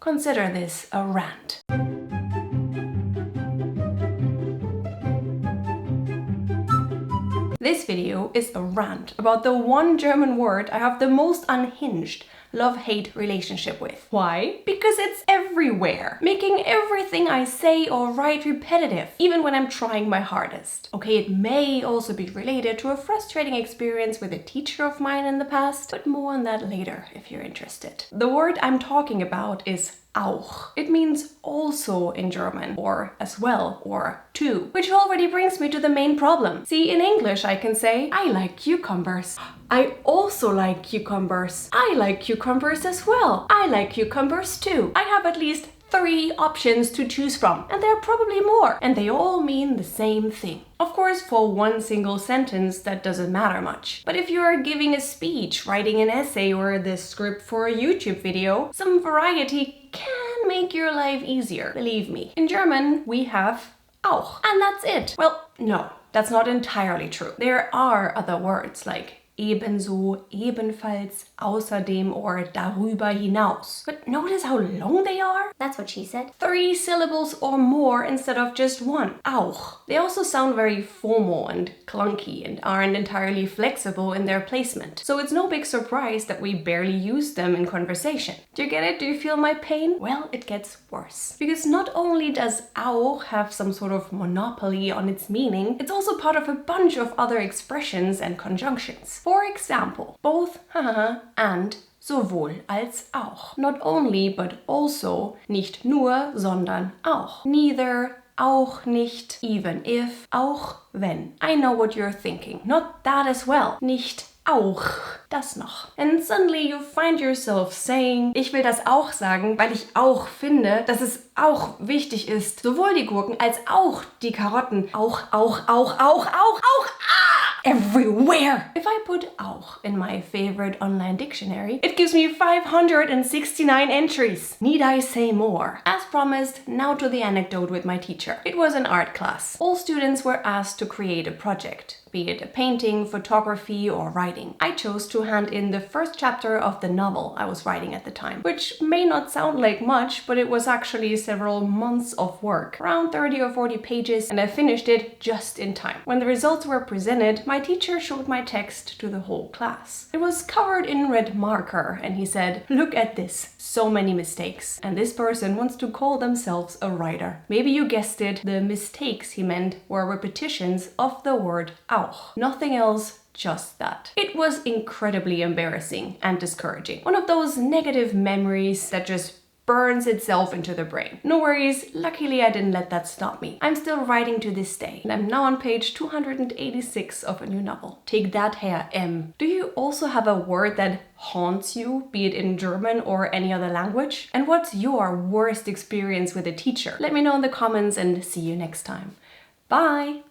consider this a rant. This video is a rant about the one German word I have the most unhinged love-hate relationship with. Why? Because it's everywhere, making everything I say or write repetitive, even when I'm trying my hardest. Okay, it may also be related to a frustrating experience with a teacher of mine in the past, but more on that later if you're interested. The word I'm talking about is auch. It means also in German, or as well, or too, which already brings me to the main problem. See, in English I can say, I like cucumbers. I also like cucumbers. I like cucumbers as well. I like cucumbers too. I have at least 3 options to choose from, and there are probably more, and they all mean the same thing. Of course, for one single sentence, that doesn't matter much. But if you are giving a speech, writing an essay, or the script for a YouTube video, some variety can make your life easier, believe me. In German, we have auch, and that's it. Well, no, that's not entirely true. There are other words like ebenso, ebenfalls, außerdem, or darüber hinaus. But notice how long they are? That's what she said. 3 syllables or more instead of just 1. Auch. They also sound very formal and clunky and aren't entirely flexible in their placement. So it's no big surprise that we barely use them in conversation. Do you get it? Do you feel my pain? Well, it gets worse. Because not only does auch have some sort of monopoly on its meaning, it's also part of a bunch of other expressions and conjunctions. For example, both and sowohl als auch. Not only, but also, nicht nur, sondern auch. Neither, auch nicht, even if, auch wenn. I know what you're thinking. Not that as well. Nicht auch, das noch. And suddenly you find yourself saying, ich will das auch sagen, weil ich auch finde, dass es auch wichtig ist, sowohl die Gurken als auch die Karotten. Auch, everywhere! If I put auch in my favorite online dictionary, it gives me 569 entries. Need I say more? As promised, now to the anecdote with my teacher. It was an art class. All students were asked to create a project, be it a painting, photography, or writing. I chose to hand in the first chapter of the novel I was writing at the time, which may not sound like much, but it was actually several months of work, around 30 or 40 pages, and I finished it just in time. When the results were presented, my teacher showed my text to the whole class. It was covered in red marker, and he said, "Look at this, so many mistakes. And this person wants to call themselves a writer." Maybe you guessed it, the mistakes he meant were repetitions of the word auch. Nothing else, just that. It was incredibly embarrassing and discouraging. One of those negative memories that just burns itself into the brain. No worries, luckily I didn't let that stop me. I'm still writing to this day, and I'm now on page 286 of a new novel. Take that, Herr M. Do you also have a word that haunts you, be it in German or any other language? And what's your worst experience with a teacher? Let me know in the comments and see you next time. Bye!